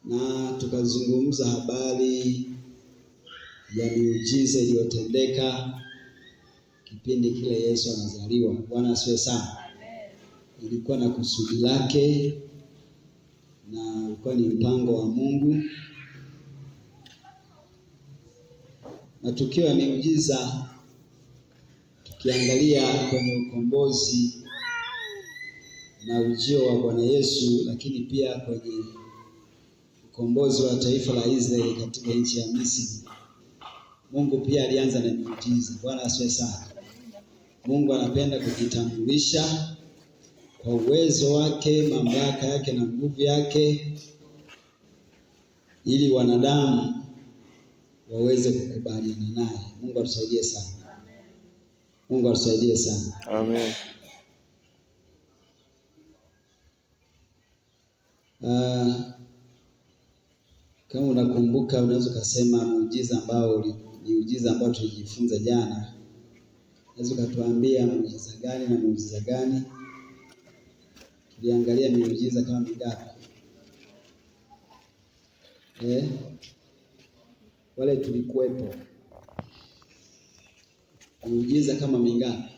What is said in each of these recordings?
na tukazungumza habari ya miujiza iliyotendeka kipindi kile Yesu anazaliwa. Bwana asifiwe sana. Ilikuwa na kusudi lake na ilikuwa ni mpango wa Mungu. Matukio ya miujiza tukiangalia kwenye ukombozi na ujio wa Bwana Yesu, lakini pia kwenye ukombozi wa taifa la Israeli katika nchi ya Misri, Mungu pia alianza na miujiza. Bwana asifiwe sana. Mungu anapenda kujitambulisha kwa uwezo wake, mamlaka yake na nguvu yake, ili wanadamu waweze kukubaliana naye. Mungu atusaidie sana. Mungu atusaidie sana. Amen. Kama unakumbuka, unaweza kusema muujiza ambao tulijifunza jana. Unaweza kutuambia muujiza gani na muujiza gani? Tuliangalia miujiza kama mingapi? Wale tulikuwepo. Miujiza kama mingapi?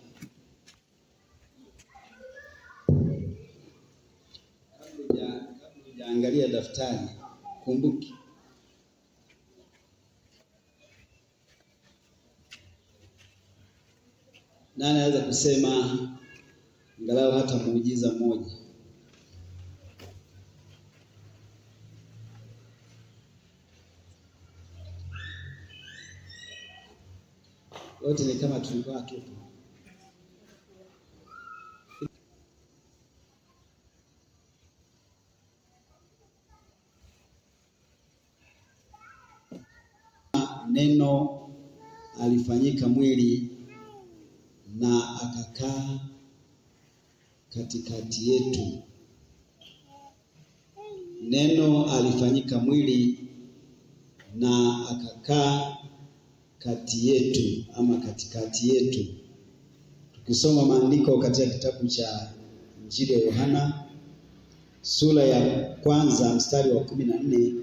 Kabla hujaangalia daftari, kumbuki. Nani anaweza kusema angalau hata muujiza mmoja? Wote ni kama tulikuwa tupo. Neno alifanyika mwili na akakaa katikati yetu. Neno alifanyika mwili na akakaa kati yetu ama katikati yetu. Tukisoma maandiko katika kitabu cha Injili ya Yohana sura ya 1 mstari wa 14,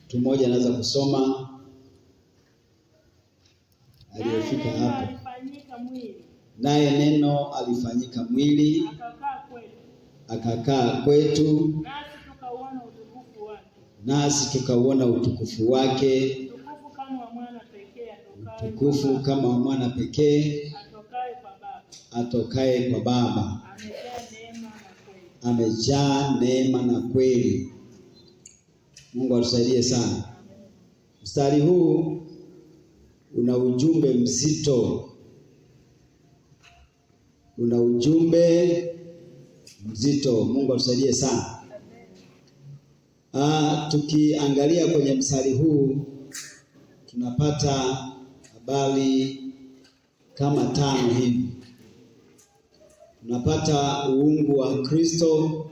mtu mmoja anaweza kusoma aliyefika hapo. Naye neno alifanyika mwili akakaa kwetu, nasi tukauona utukufu wake, utukufu kama wa mwana pekee atokaye kwa Baba, amejaa neema na kweli. Mungu atusaidie sana. Mstari huu una ujumbe mzito. Mungu atusaidie sana. Tukiangalia kwenye mstari huu tunapata habari kama 5 hivi. Tunapata uungu wa Kristo,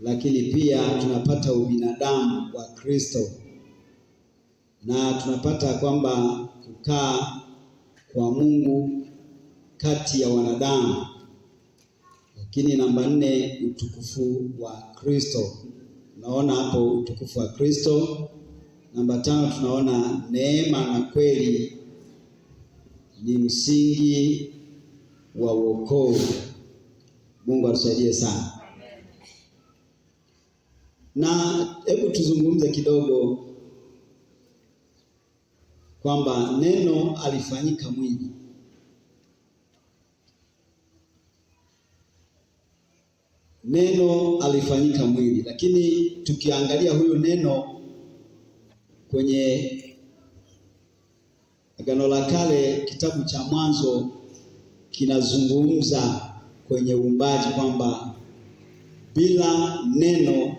lakini pia tunapata ubinadamu wa Kristo, na tunapata kwamba kukaa kwa Mungu kati ya wanadamu. Lakini namba 4, utukufu wa Kristo. Tunaona hapo utukufu wa Kristo. Namba 5, tunaona neema na kweli ni msingi wa wokovu. Mungu atusaidie sana. Na hebu tuzungumze kidogo kwamba neno alifanyika mwili. Neno alifanyika mwili, lakini tukiangalia huyu neno kwenye Agano la Kale, kitabu cha Mwanzo kinazungumza kwenye uumbaji kwamba bila neno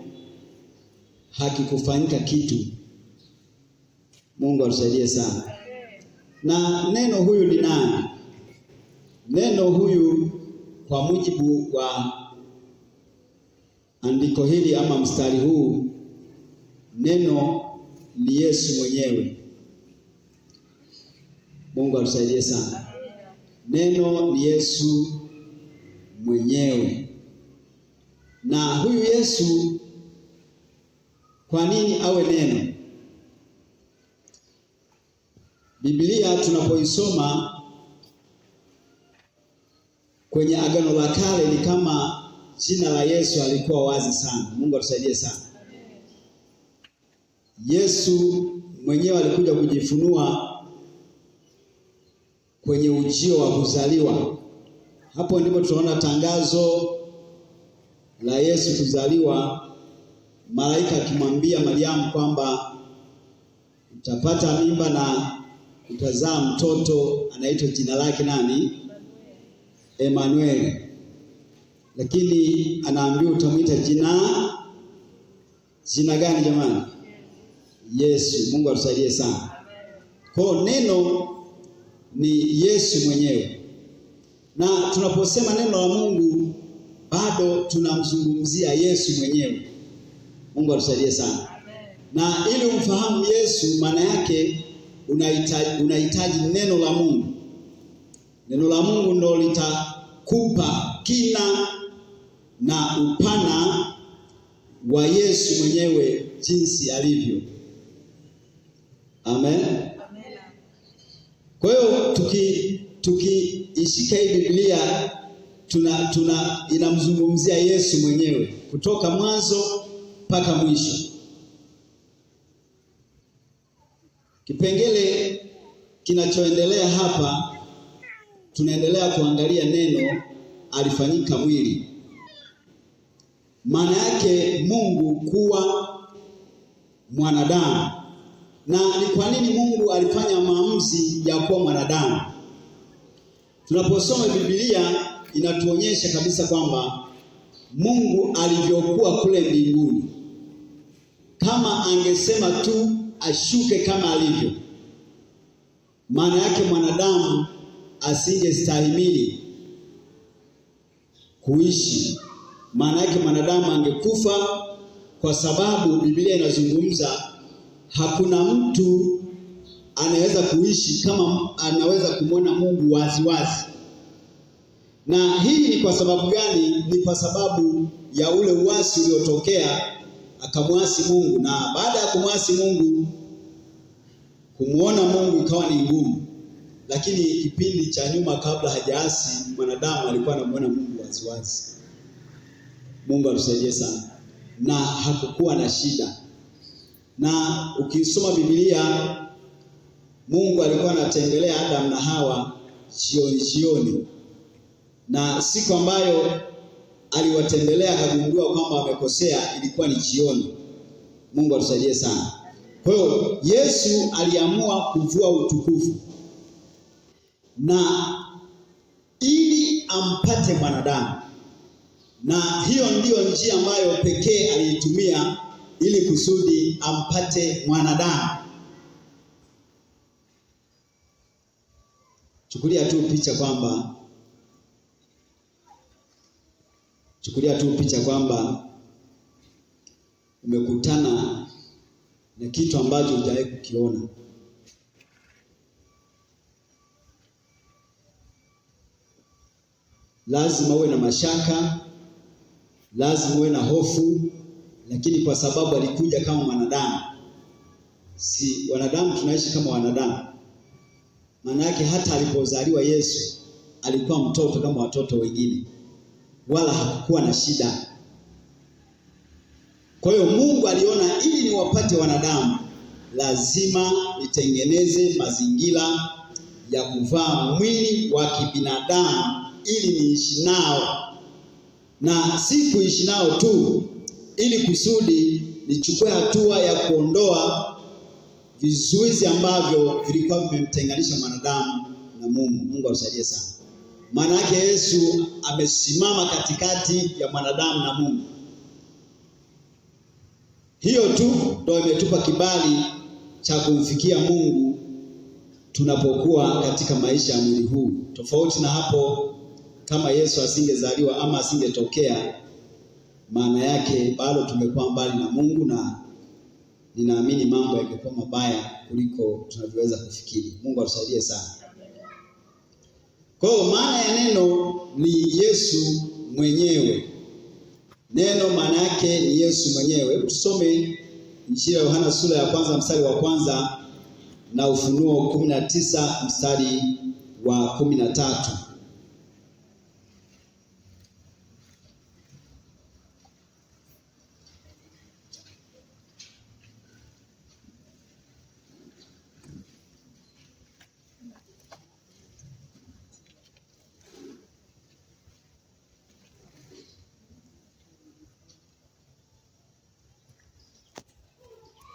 hakikufanyika kitu. Mungu atusaidie sana. Na neno huyu ni nani? Neno huyu kwa mujibu wa andiko hili ama mstari huu, neno ni Yesu mwenyewe. Mungu atusaidie sana. Neno ni Yesu mwenyewe. huyu Yesu kwa nini awe neno? Biblia tunapoisoma kwenye Agano la Kale ni kama jina la Yesu alikuwa wazi sana. Mungu atusaidie sana. Yesu mwenyewe alikuja kujifunua kwenye ujio wa kuzaliwa. Hapo ndipo tunaona tangazo la Yesu kuzaliwa, malaika akimwambia Mariamu kwamba utapata mimba na utazaa mtoto, anaitwa jina lake nani? Emmanuel. Lakini anaambiwa utamwita jina gani jamani? Yesu. Mungu atusaidie sana. Kwa neno ni Yesu mwenyewe. Na tunaposema neno la Mungu bado tunamzungumzia Yesu mwenyewe. Mungu atusaidie sana. Na ili umfahamu Yesu, maana yake unahitaji neno la Mungu. Neno la Mungu ndio litakupa kina na upana wa Yesu mwenyewe jinsi alivyo. Amen. Kwa hiyo tukiishika hii Biblia inamzungumzia Yesu mwenyewe kutoka mwanzo mpaka mwisho. Kipengele kinachoendelea hapa, tunaendelea kuangalia neno alifanyika mwili. Maana yake Mungu kuwa mwanadamu. Na ni kwa nini Mungu alifanya maamuzi ya kuwa mwanadamu? Tunaposoma Biblia inatuonyesha kabisa kwamba Mungu alivyokuwa kule mbinguni, kama angesema tu ashuke kama alivyo, maana yake mwanadamu asingestahimili kuishi. Maana yake mwanadamu angekufa, kwa sababu Biblia inazungumza hakuna mtu anaweza kuishi kama anaweza kumwona Mungu wazi wazi. Na hii ni kwa sababu gani? Ni kwa sababu ya ule uasi uliotokea, akamwasi Mungu, na baada ya kumwasi Mungu, kumuona Mungu ikawa ni ngumu. Lakini kipindi cha nyuma kabla hajaasi, mwanadamu alikuwa anamuona Mungu wazi wazi. Mungu atusaidie sana. Na hakukuwa na shida. Na ukisoma Biblia, Mungu alikuwa anatembelea Adam na Hawa jioni. Na siku ambayo aliwatembelea akagundua kwamba wamekosea ilikuwa ni jioni. Mungu atusaidie sana. Kwa hiyo Yesu aliamua kuvua utukufu, na ili ampate mwanadamu. Na hiyo ndiyo njia ambayo pekee aliitumia ili kusudi ampate mwanadamu. Chukulia tu picha kwamba umekutana na kitu ambacho hujawahi kukiona. Lazima uwe na mashaka, lazima uwe na hofu, lakini kwa sababu alikuja kama mwanadamu. Si wanadamu tunaishi kama wanadamu. Maana yake hata alipozaliwa Yesu alikuwa mtoto kama watoto wengine, wala hakukuwa na shida. Kwa hiyo Mungu aliona ili niwapate wanadamu, lazima nitengeneze mazingira ya kuvaa mwili wa kibinadamu ili niishi nao. Na si kuishi nao tu, ili kusudi nichukue hatua ya kuondoa vizuizi ambavyo vilikuwa vimemtenganisha mwanadamu na Mungu. Mungu atusaidie sana. Maana yake Yesu amesimama katikati ya mwanadamu na Mungu. Hiyo tu ndio imetupa kibali cha kumfikia Mungu tunapokuwa katika maisha ya mwili huu. Tofauti na hapo, kama Yesu asingezaliwa ama asingetokea, maana yake bado tumekuwa mbali na Mungu, na ninaamini mambo yangekuwa mabaya kuliko tunavyoweza kufikiri. Mungu atusaidie sana. Kwa hiyo maana ya neno ni Yesu mwenyewe. Neno maana yake ni Yesu mwenyewe. Tusome Injili ya Yohana sura ya 1 mstari wa 1 na Ufunuo 19 mstari wa 13.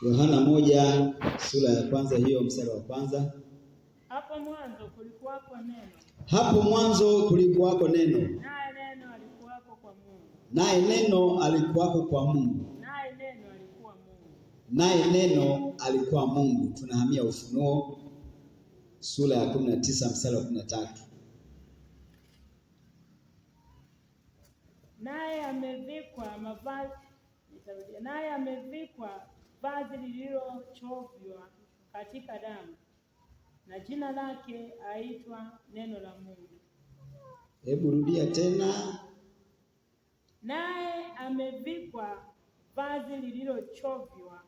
Yohana 1 sura ya 1 hiyo mstari wa 1. Hapo mwanzo kulikuwako neno. Hapo mwanzo kulikuwako neno. Naye neno alikuwako kwa Mungu. Naye neno alikuwako kwa Mungu. Naye neno alikuwa Mungu. Naye neno alikuwa Mungu. Tunahamia Ufunuo sura ya 19 mstari wa 13. Naye amevikwa vazi lililochovya katika damu, na jina lake aitwa Neno la Mungu. Hebu rudia tena. Naye amevikwa vazi lililochovya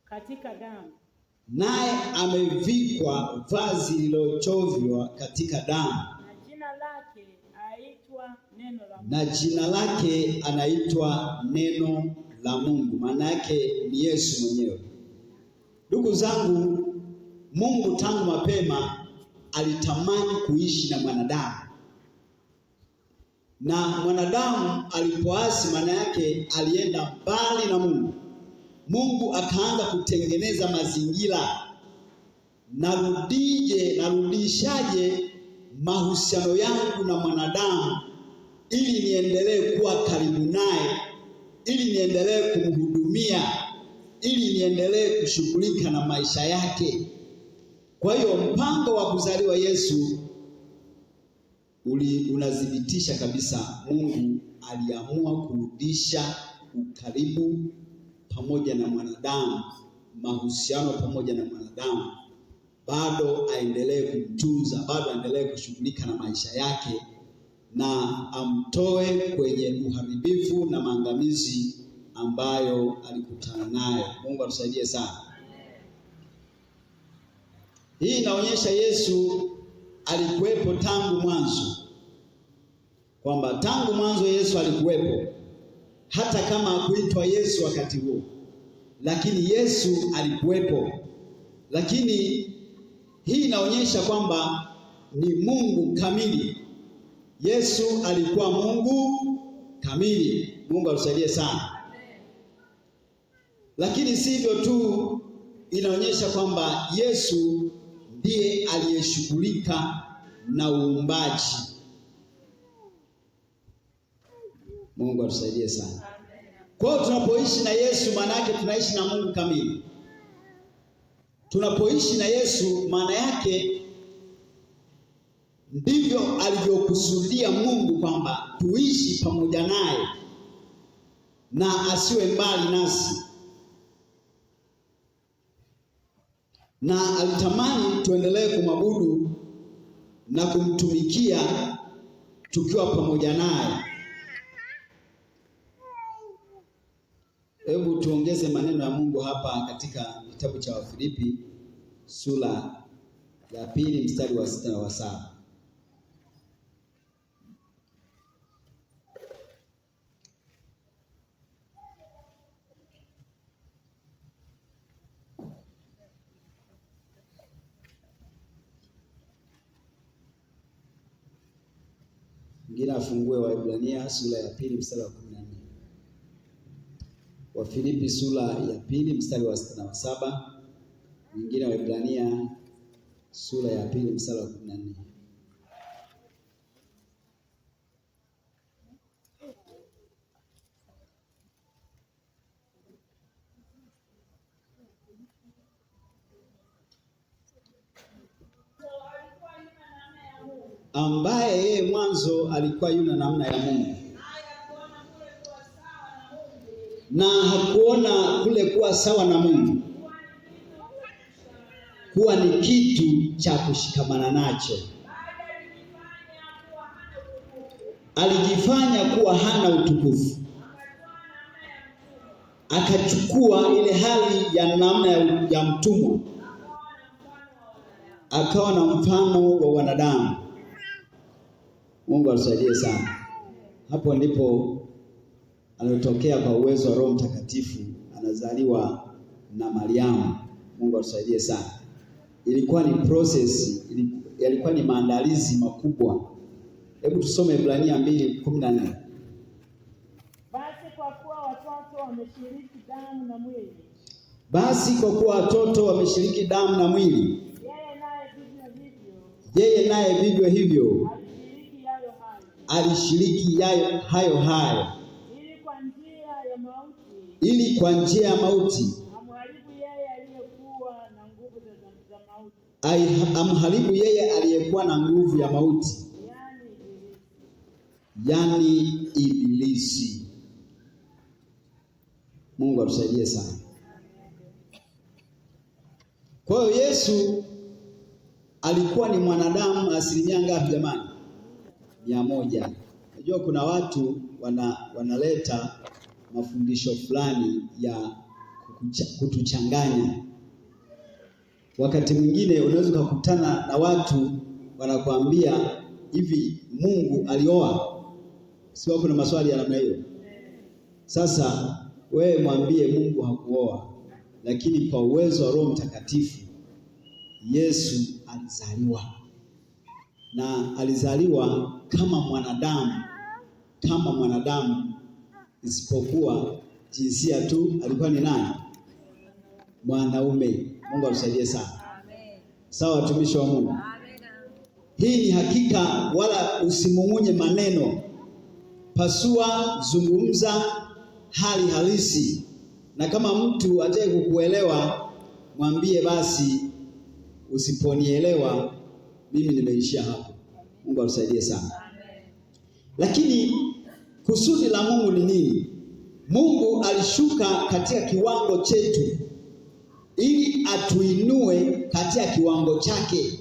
katika damu. Naye amevikwa vazi lililochovya katika damu. Na jina lake aitwa Neno la Mungu. Na jina lake anaitwa Neno la Mungu. Maana yake ni Yesu mwenyewe. Ndugu zangu, Mungu tangu mapema alitamani kuishi na mwanadamu. Na mwanadamu alipoasi, maana yake alienda mbali na Mungu. Mungu akaanza kutengeneza mazingira. Narudishaje mahusiano yangu na mwanadamu ili niendelee kuwa karibu naye, ili niendelee kumhudumia, ili niendelee kushughulika na maisha yake. Kwa hiyo mpango wa kuzaliwa Yesu unadhibitisha kabisa Mungu aliamua kurudisha ukaribu pamoja na mwanadamu, mahusiano pamoja na mwanadamu. Bado aendelee kumtunza, bado aendelee kushughulika na maisha yake, na amtoe kwenye uharibifu na maangamizi ambayo alikutana nayo. Mungu atusaidie sana. Hii inaonyesha Yesu alikuwepo tangu mwanzo, kwamba tangu mwanzo Yesu alikuwepo, hata kama hakuitwa Yesu wakati huo, lakini Yesu alikuwepo. Lakini hii inaonyesha kwamba ni Mungu kamili. Yesu alikuwa Mungu kamili. Mungu atusaidie sana. Lakini si hivyo tu, inaonyesha kwamba Yesu ndiye aliyeshughulika na uumbaji. Mungu atusaidie sana. Kwa hiyo tunapoishi na Yesu, maana yake tunaishi na Mungu kamili. Tunapoishi na Yesu, maana yake ndivyo alivyokusudia Mungu kwamba tuishi pamoja naye na asiwe mbali nasi. Na alitamani tuendelee kumwabudu na kumtumikia tukiwa pamoja naye. Hebu tuongeze maneno ya Mungu hapa katika kitabu cha Wafilipi sura ya 2 mstari wa 6 na wa 7. Mwingine afungue Waebrania sura ya 2 mstari wa 14. Wafilipi sura ya 2 mstari wa 6 na wa 7. Mwingine Waebrania sura ya 2 mstari wa 14. Ambaye yeye mwanzo alikuwa yuna namna ya Mungu, na hakuona kule kuwa sawa na Mungu kuwa ni kitu cha kushikamana nacho. Alijifanya kuwa hana utukufu, akachukua ile hali ya namna ya mtumwa, akawa na mfano wa wanadamu. Mungu atusaidie sana. Hapo ndipo anatokea kwa uwezo wa Roho Mtakatifu, anazaliwa na Mariamu. Mungu atusaidie sana. Ilikuwa ni process, yalikuwa ni maandalizi makubwa. Hebu tusome Ibrania 2:14. Basi kwa kuwa watoto wameshiriki damu na mwili. Basi kwa kuwa watoto wameshiriki damu na mwili, yeye naye vivyo hivyo alishiriki hayo hayo, ili kwa njia ya mauti amharibu yeye aliyekuwa na nguvu za mauti. Amharibu yeye aliyekuwa na nguvu ya mauti, yani Ibilisi. Mungu atusaidie sana. Kwa hiyo Yesu alikuwa ni mwanadamu asilimia ngapi jamani? 100. Unajua kuna watu wanaleta mafundisho fulani ya kutuchanganya. Wakati mwingine unaweza kukutana na watu wanakuambia hivi, Mungu alioa. Sio, kuna maswali ya namna hiyo. Sasa wewe mwambie Mungu hakuoa, lakini kwa uwezo wa Roho Mtakatifu Yesu alizaliwa, na alizaliwa kama mwanadamu, isipokuwa jinsia tu alikuwa ni nani? Mwanaume. Mungu atusaidie sana. Amen. Sawa watumishi wa Mungu. Amen. Hii ni hakika, wala usimumunye maneno. Pasua, zungumza hali halisi. Na kama mtu hataki kukuelewa, mwambie basi, usiponielewa mimi nimeishia hapo. Mungu atusaidie sana. Amen. Lakini kusudi la Mungu ni nini? Mungu alishuka katika kiwango chetu ili atuinue katika kiwango chake.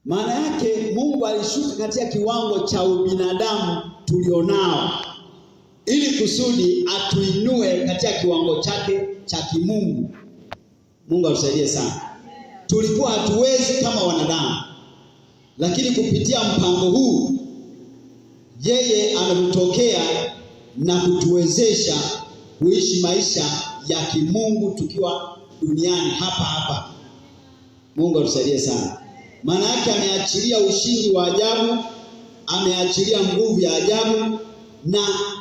Maana yake Mungu alishuka katika kiwango cha ubinadamu tulionao ili kusudi atuinue katika kiwango chake cha kimungu. Mungu atusaidie sana. Tulikuwa hatuwezi kama wanadamu, lakini kupitia mpango huu yeye ametutokea na kutuwezesha kuishi maisha ya kimungu tukiwa duniani hapa. Mungu atusaidie sana. Maana yake ameachilia ushindi wa ajabu, ameachilia nguvu ya ajabu, na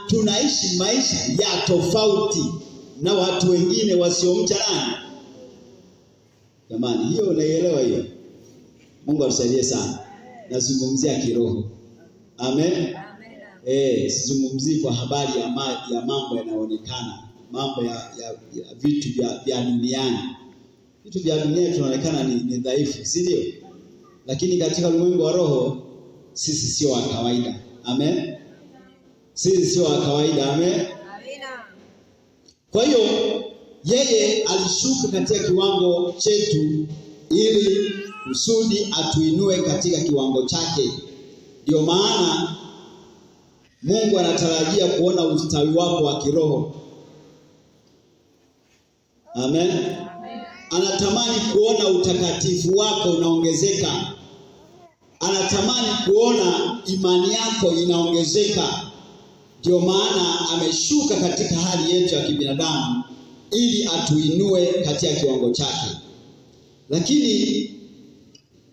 tunaishi maisha ya tofauti na watu wengine wasiomcha nani? Jamani, hiyo unaielewa hiyo? Mungu atusaidie sana. Nazungumzia kiroho. Amen. Sizungumzii kwa habari ya mambo yanayoonekana, mambo ya vitu vya duniani. Vitu vya dunia tunaonekana ni dhaifu, si ndio? Lakini katika ulimwengu wa roho sisi sio wa kawaida. Amen. Sisi sio wa kawaida. Amen. Kwa hiyo yeye alishuka katika kiwango chetu ili kusudi atuinue katika kiwango chake. Ndio maana Mungu anatarajia kuona ustawi wako wa kiroho. Amen. Anatamani kuona utakatifu wako unaongezeka. Anatamani kuona imani yako inaongezeka. Ndio maana ameshuka katika hali yetu ya kibinadamu ili atuinue katika kiwango chake. Lakini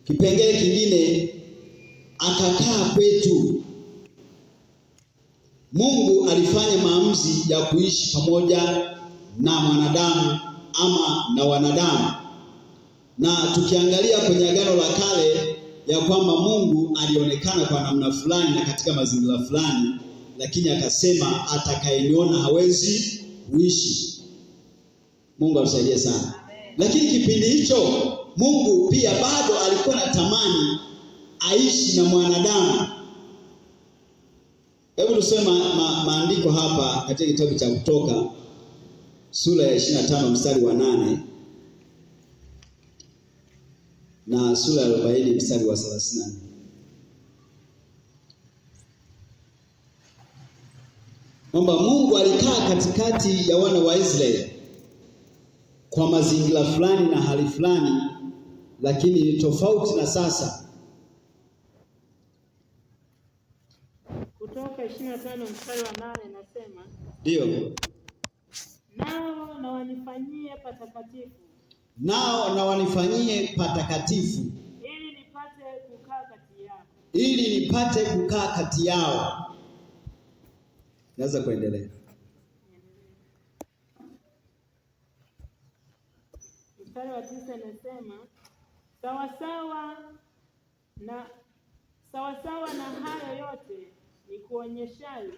kipengele kingine, akakaa kwetu. Mungu alifanya maamuzi ya kuishi pamoja na mwanadamu ama na wanadamu. Na tukiangalia kwenye Agano la Kale ya kwamba Mungu alionekana kwa namna fulani na katika mazingira fulani, lakini akasema atakayeniona hawezi kuishi. Mungu atusaidie sana. Lakini kipindi hicho Mungu pia bado alikuwa anatamani aishi na mwanadamu. Hebu tuseme maandiko hapa katika kitabu cha Kutoka sura ya 25 mstari wa 8 na sura ya 40 mstari wa 34. kwamba Mungu alikaa katikati ya wana wa Israeli kwa mazingira fulani na hali fulani, lakini ni tofauti na sasa. Kutoka 25 mstari wa 8 nasema, ndio, nao na wanifanyie patakatifu, nao na wanifanyie patakatifu, ili nipate kukaa kati yao, ili nipate kukaa kati yao. Naweza kuendelea. Mstari wa 9 nasema, sawasawa na hayo yote ni kuonyeshayo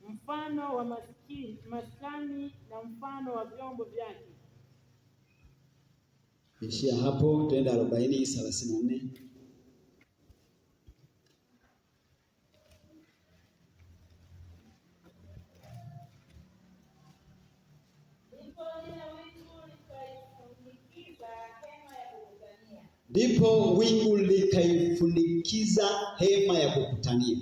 mfano wa maskani na mfano wa vyombo vyake. Ishia hapo, tuenda 40:34. Ndipo wingu likaifunikiza hema ya kukutania,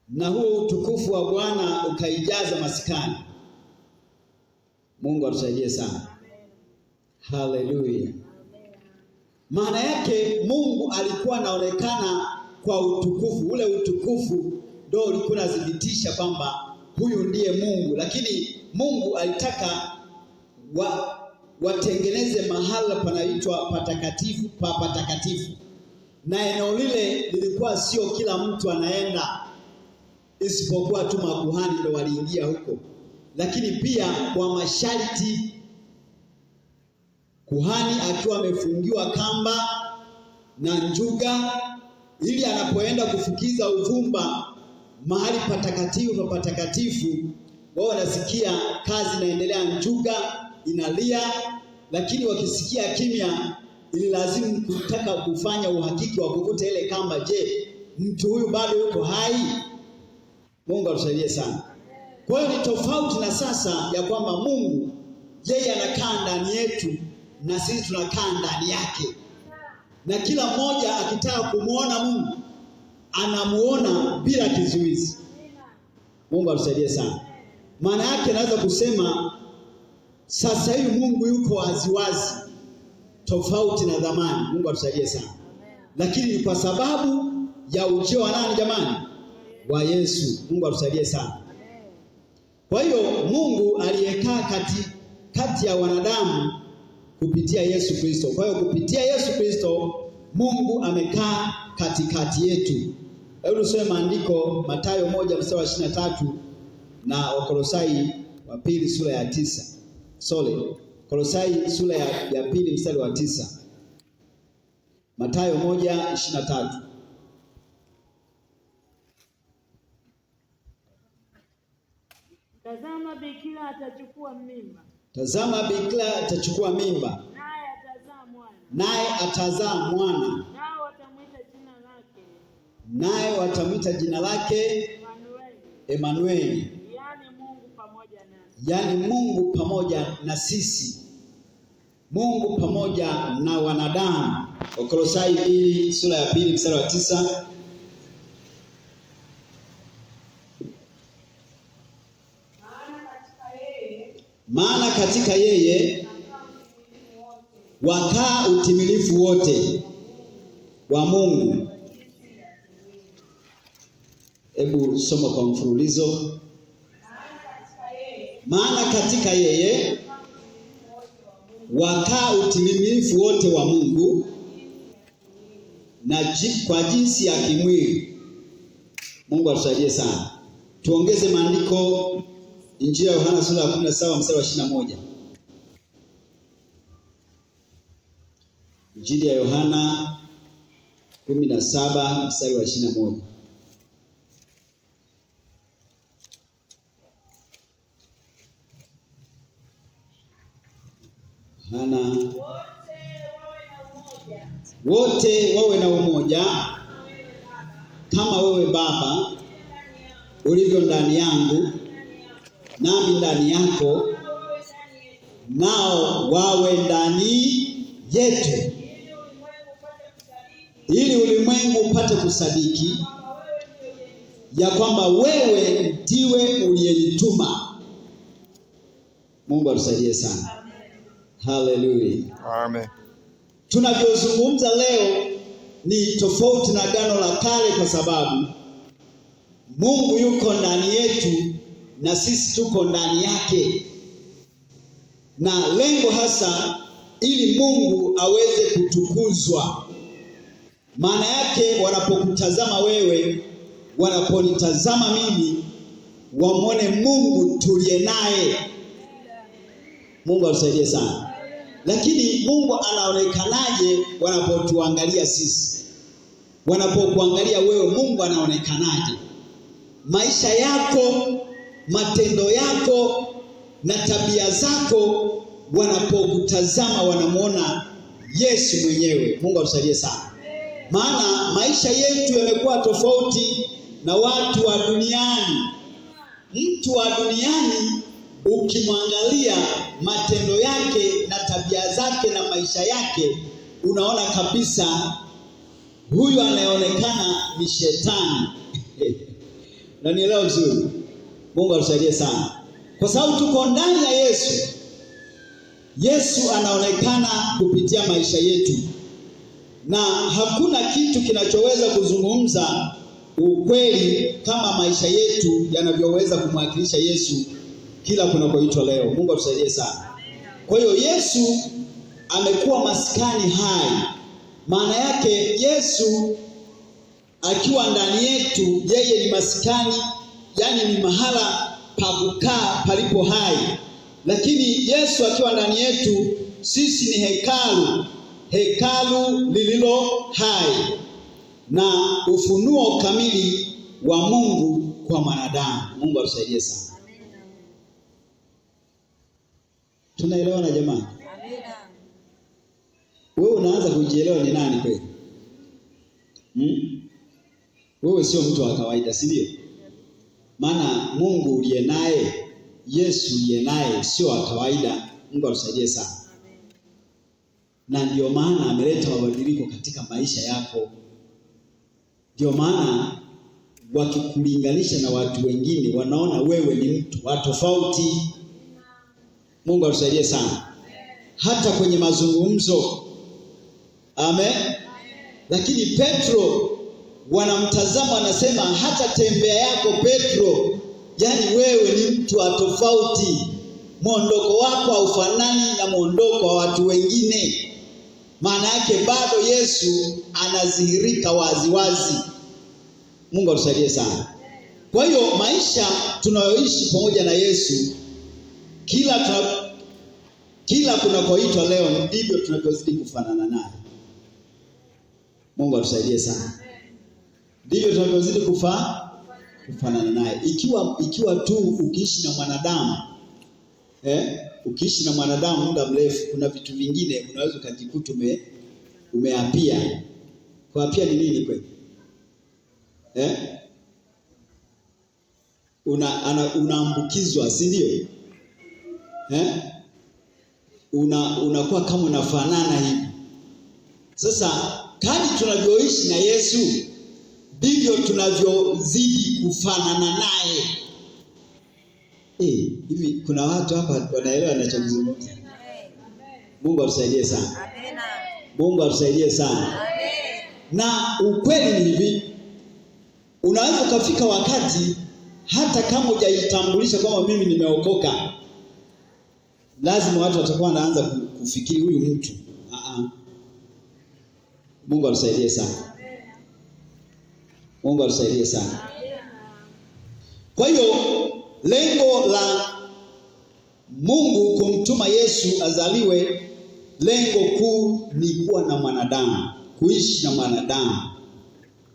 na huo utukufu wa Bwana ukaijaza maskani. Mungu atusaidie sana. Haleluya. Maana yake Mungu alikuwa anaonekana kwa utukufu. Ule utukufu ndio ulikuwa unadhibitisha kwamba huyu ndiye Mungu, lakini Mungu alitaka watengeneze mahala panaitwa patakatifu pa patakatifu, na eneo lile lilikuwa sio kila mtu anaenda, isipokuwa tu makuhani ndio waliingia huko, lakini pia kwa masharti, kuhani akiwa amefungiwa kamba na njuga, ili anapoenda kufukiza uvumba mahali patakatifu pa patakatifu, wao wanasikia kazi inaendelea, njuga inalia, lakini wakisikia kimya, ili lazima kutaka kufanya uhakiki wa kuvuta ile kamba. Je, mtu huyu bado yuko hai? Mungu atusaidie sana. Kwa hiyo ni tofauti na sasa ya kwamba Mungu yeye anakaa ndani yetu na sisi tunakaa ndani yake, na kila mmoja akitaka kumuona Mungu anamuona bila kizuizi. Mungu atusaidie sana. Maana yake naweza kusema sasa hivi Mungu yuko waziwazi, tofauti na zamani. Mungu atusaidie sana. Lakini ni kwa sababu ya ujio wa nani jamani? Wa Yesu. Mungu atusaidie sana. Kwa hiyo Mungu aliyekaa kati ya wanadamu kupitia Yesu Kristo. Kwa hiyo kupitia Yesu Kristo Mungu amekaa katikati yetu. Hebu tusome maandiko, Mathayo 1:23 na Wakolosai wa pili sura ya 9. Kolosai sura ya pili mstari wa 9. Mathayo 1:23. Tazama bikira atachukua mimba. Tazama bikira atachukua mimba. Naye atazaa mwana. Naye watamwita jina lake Emanueli. Yaani Mungu pamoja na sisi. Mungu pamoja na wanadamu. Wakolosai 2 sura ya 2 mstari wa 9. Maana katika yeye wakaa utimilifu wote wa Mungu. Hebu soma kwa mfululizo. Maana katika yeye wakaa utimilifu wote wa Mungu, na kwa jinsi ya kimwili. Mungu atusaidie sana. Tuongeze maandiko, Injili ya Yohana sura ya 17 mstari wa 21. Injili ya Yohana 17 mstari wa 21. Yohana, wote wawe na umoja kama wewe Baba ulivyo ndani yangu nami ndani yako, nao wawe ndani yetu, ili ulimwengu upate kusadiki ya kwamba wewe ndiwe uliyenituma. Mungu atusaidie sana. Haleluya. Amen. Tunavyozungumza leo ni tofauti na Agano la Kale kwa sababu Mungu yuko ndani yetu na sisi tuko ndani yake. Na lengo hasa ili Mungu aweze kutukuzwa. Maana yake wanapokutazama wewe, wanaponitazama mimi, wamwone Mungu tuliye naye. Mungu atusaidie sana. Lakini Mungu anaonekanaje wanapotuangalia sisi? Wanapokuangalia wewe, Mungu anaonekanaje? Maisha yako, matendo yako na tabia zako, wanapokutazama wanamuona Yesu mwenyewe. Mungu atusaidie sana. Maana maisha yetu yamekuwa tofauti na watu wa duniani. Mtu wa duniani ukimwangalia matendo yake na tabia zake na maisha yake, unaona kabisa huyu anayeonekana ni shetani. Na nielewa vizuri. Mungu atusaidie sana. Kwa sababu tuko ndani ya Yesu. Yesu anaonekana kupitia maisha yetu. Na hakuna kitu kinachoweza kuzungumza ukweli kama maisha yetu yanavyoweza kumwakilisha Yesu kila kunakoitwa leo. Mungu atusaidie sana. Kwa hiyo Yesu amekuwa maskani hai. Maana yake Yesu akiwa ndani yetu, yeye ni maskani, yani ni mahala pa kukaa palipo hai. Lakini Yesu akiwa ndani yetu, sisi ni hekalu lililo hai na ufunuo kamili wa Mungu kwa mwanadamu. Mungu atusaidie sana. Tunaelewana jamani? Amina. Wewe unaanza kujielewa ni nani kweli? Wewe sio mtu wa kawaida, si ndio? Maana Mungu uliye naye, Yesu uliye naye sio wa kawaida. Mungu atusaidie sana. Na ndio maana ameleta mabadiliko katika maisha yako. Ndio maana wakikulinganisha na watu wengine, wanaona wewe ni mtu wa tofauti. Mungu atusaidie sana. Hata kwenye mazungumzo. Amen. Lakini Petro wanamtazama, anasema hata tembea yako Petro, yani wewe ni mtu wa tofauti. Mwondoko wako haufanani na mwondoko wa watu wengine. Maana yake bado Yesu anadhihirika waziwazi. Mungu atusaidie sana. Kwa hiyo maisha tunayoishi pamoja na Yesu, kila kunakoitwa leo ndivyo tunavyozidi kufanana naye. Mungu atusaidie sana. Ndivyo tunavyozidi kufanana naye. Ikiwa tu ukiishi na mwanadamu, ukiishi na mwanadamu muda mrefu, kuna vitu vingine unaweza ukajikuta umeapia. Kuapia ni nini kweli? Unaambukizwa, si ndio? Unakuwa kama unafanana hivi. Sasa kadri tunavyoishi na Yesu, ndivyo tunavyozidi kufanana naye. Hivi kuna watu hapa wanaelewa ninachozungumza? Mungu atusaidie sana. Amina. Mungu atusaidie sana. Amen. Na ukweli ni hivi, unaweza kufika wakati hata kama hujajitambulisha kwamba mimi nimeokoka, lazima watu watakuwa wanaanza kufikiri huyu mtu. Mungu atusaidie sana. Mungu atusaidie sana. Kwa hiyo lengo la Mungu kumtuma Yesu azaliwe, lengo kuu ni kuwa na mwanadamu, kuishi na mwanadamu,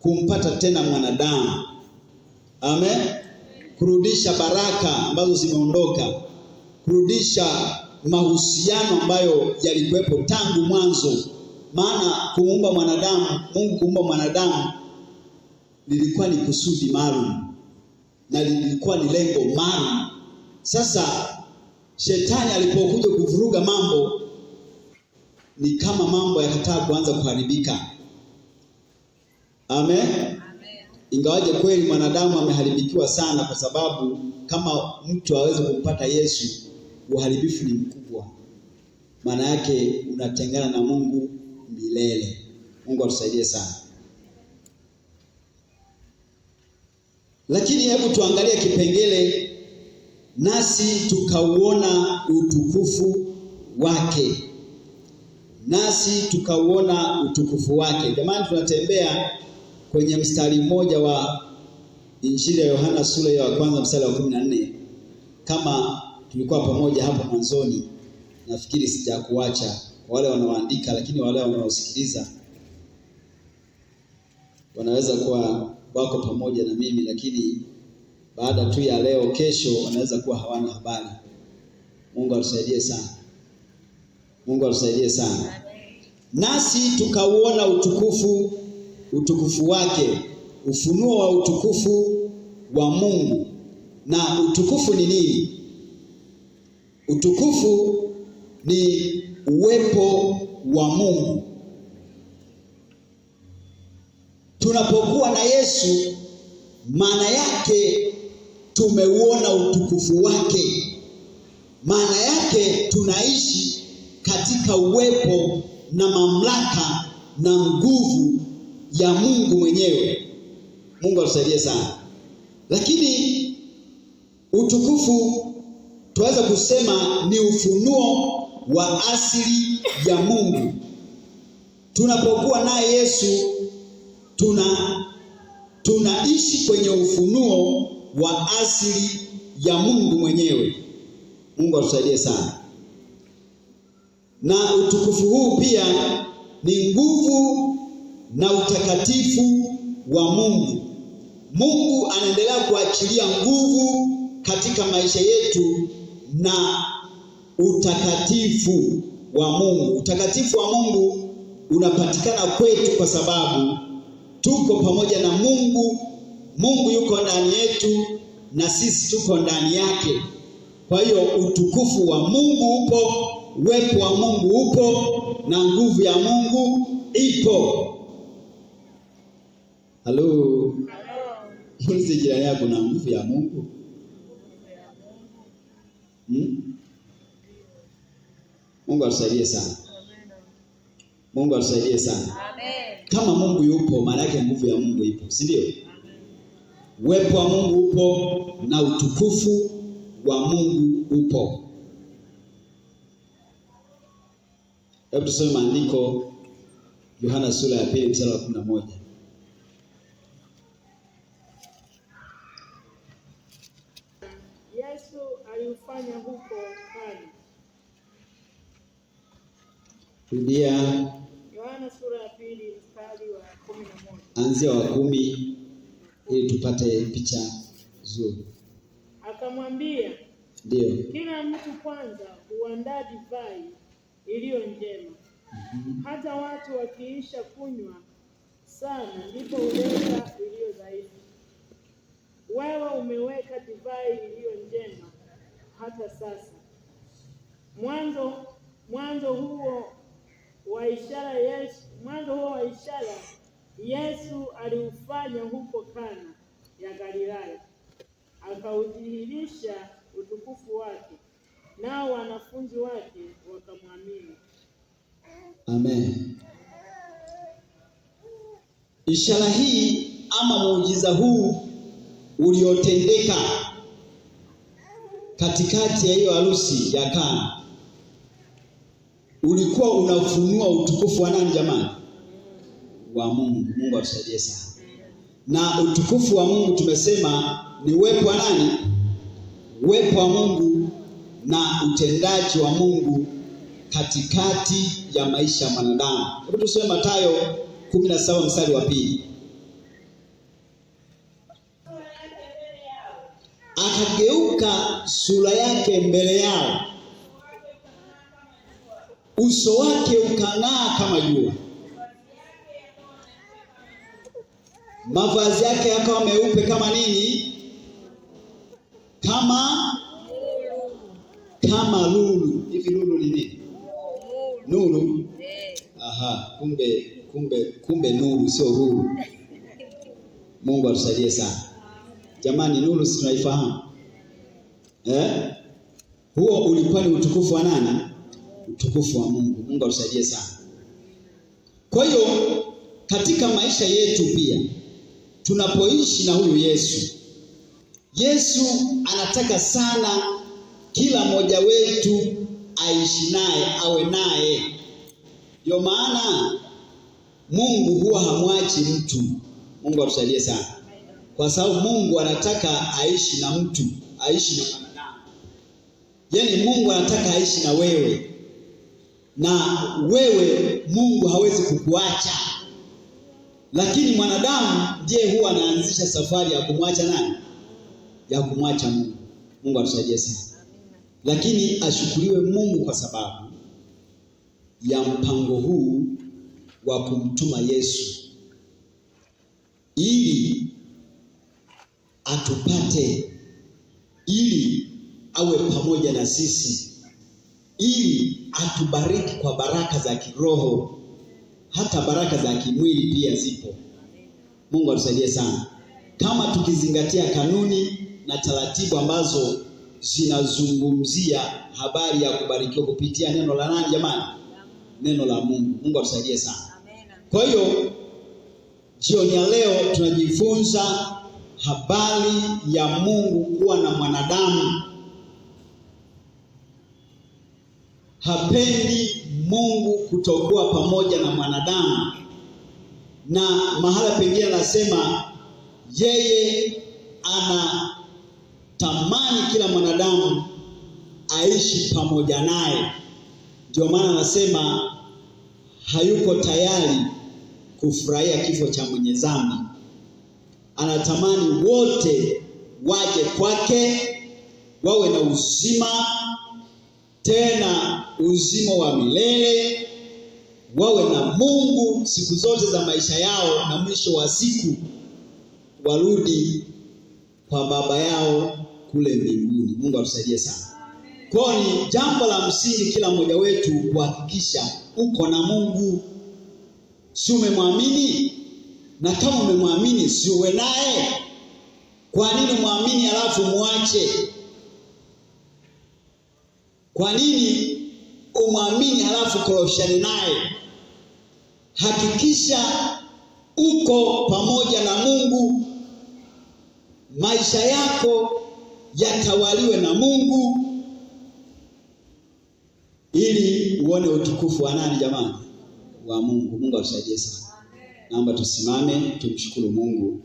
kumpata tena mwanadamu. Amen. Kurudisha baraka ambazo zimeondoka, kurudisha mahusiano ambayo yalikuwepo tangu mwanzo. Maana kuumba mwanadamu, Mungu kuumba mwanadamu lilikuwa ni kusudi maalum na lilikuwa ni lengo maalum. Sasa shetani alipokuja kuvuruga mambo, ni kama mambo yakataka kuanza kuharibika. Amen. Ingawaje kweli mwanadamu ameharibikiwa sana, kwa sababu kama mtu aweze kumpata Yesu, uharibifu ni mkubwa. Maana yake unatengana na Mungu milele. Mungu atusaidie sana. Lakini hebu tuangalie kipengele, nasi tukauona utukufu wake. Nasi tukauona utukufu wake. Jamani, tunatembea kwenye mstari mmoja wa Injili ya Yohana sura ya kwanza mstari wa 14. Kama tulikuwa pamoja hapo mwanzoni, nafikiri sijakuacha wale wanaoandika, lakini wale wanaosikiliza wanaweza kuwa wako pamoja na mimi, lakini baada tu ya leo, kesho wanaweza kuwa hawana habari. Mungu atusaidie sana. Mungu atusaidie sana. Nasi tukauona utukufu wake, ufunuo wa utukufu wa Mungu. Na utukufu ni nini? Utukufu ni uwepo wa Mungu. Tunapokuwa na Yesu, maana yake tumeuona utukufu wake. Maana yake tunaishi katika uwepo na mamlaka na nguvu ya Mungu mwenyewe. Mungu atusaidie sana. Lakini utukufu tuweza kusema ni ufunuo wa asili ya Mungu. Tunapokuwa naye Yesu, tunaishi kwenye ufunuo wa asili ya Mungu mwenyewe. Mungu atusaidie sana. Na utukufu huu pia ni nguvu na utakatifu wa Mungu. Mungu anaendelea kuachilia nguvu katika maisha yetu na utakatifu wa Mungu. Utakatifu wa Mungu unapatikana kwetu kwa sababu tuko pamoja na Mungu. Mungu yuko ndani yetu na sisi tuko ndani yake. Kwa hiyo utukufu wa Mungu upo, uwepo wa Mungu upo, na nguvu ya Mungu ipo. Halo. Hizi jirani yako na nguvu ya Mungu? Mungu atusaidie sana. Mungu atusaidie sana. Amen. Kama Mungu yupo, maana yake nguvu ya Mungu ipo, si ndio? Uwepo wa Mungu upo na utukufu wa Mungu upo. Hebu tusome maandiko, Yohana sura ya 2 mstari wa 11. Yesu aliufanya huko Kana. Rudia. Yohana sura ya 2 mstari wa 11. Anzia wa 10 ili tupate picha nzuri. Akamwambia, ndio, kila mtu kwanza huandaa divai iliyo njema. Hata watu wakiisha kunywa sana, ndipo huleta iliyo dhaifu. Wewe umeweka divai iliyo njema hata sasa. Mwanzo huo wa ishara Yesu aliufanya huko Kana ya Galilaya, akaudhihirisha utukufu wake, nao wanafunzi wake wakamwamini. Amen. Ishara hii ama muujiza huu uliotendeka katikati ya hiyo harusi ya Kana ulikuwa unafunua utukufu wa nani jamani? Wa Mungu. Mungu atusaidie sana. Na utukufu wa Mungu tumesema ni uwepo wa nani? Uwepo wa Mungu na utendaji wa Mungu katikati ya maisha ya mwanadamu. Hebu tusome Mathayo 17 mstari wa 2. Akageuka sura yake mbele yao, uso wake ukang'aa kama jua, mavazi yake yakawa meupe kama nini? Kama lulu. Hivi lulu ni nini? Nuru. Aha, kumbe nuru sio lulu. Mungu atusaidie sana. Jamani, nuru si tunaifahamu? Huo ulikuwa ni utukufu wa nani? Utukufu wa Mungu. Mungu atusaidie sana. Kwa hiyo katika maisha yetu pia tunapoishi na huyu Yesu anataka sana kila mmoja wetu aishi naye, awe naye. Ndio maana Mungu huwa hamwachi mtu. Mungu atusaidie sana. Kwa sababu Mungu anataka aishi na mtu, aishi na mwanadamu. Yaani Mungu anataka aishi na wewe. Na wewe Mungu hawezi kukuacha. Lakini mwanadamu ndiye huwa anaanzisha safari ya kumwacha nani? Ya kumwacha Mungu. Mungu atusaidie sana. Lakini ashukuriwe Mungu kwa sababu ya mpango huu wa kumtuma Yesu ili atupate, ili awe pamoja na sisi, ili atubariki kwa baraka za kiroho, hata baraka za kimwili pia zipo. Mungu atusaidie sana. Kama tukizingatia kanuni na taratibu ambazo zinazungumzia habari ya kubarikiwa kupitia neno la nani jamani? Neno la Mungu. Mungu atusaidie sana. Kwa hiyo jioni ya leo tunajifunza habari ya Mungu kuwa na mwanadamu. Hapendi Mungu kutokuwa pamoja na mwanadamu. Na mahala pengine anasema yeye anatamani kila mwanadamu aishi pamoja naye. Ndio maana anasema hayuko tayari kufurahia kifo cha mwenye dhambi. Anatamani wote waje kwake, wawe na uzima, tena uzima wa milele, wawe na Mungu siku zote za maisha yao, na mwisho wa siku warudi kwa Baba yao kule mbinguni. Mungu atusaidie sana. Kwa ni jambo la msingi kila mmoja wetu kuhakikisha uko na Mungu. Si umemwamini? Na kama umemwamini, si uwe naye? Kwa nini muamini alafu muache? Kwa nini umwamini alafu korofishane naye? Hakikisha uko pamoja na Mungu. Maisha yako yatawaliwe na Mungu, ili uone utukufu wa nani jamani? Wa Mungu. Mungu atusaidie sana. Naomba tusimame tumshukuru Mungu.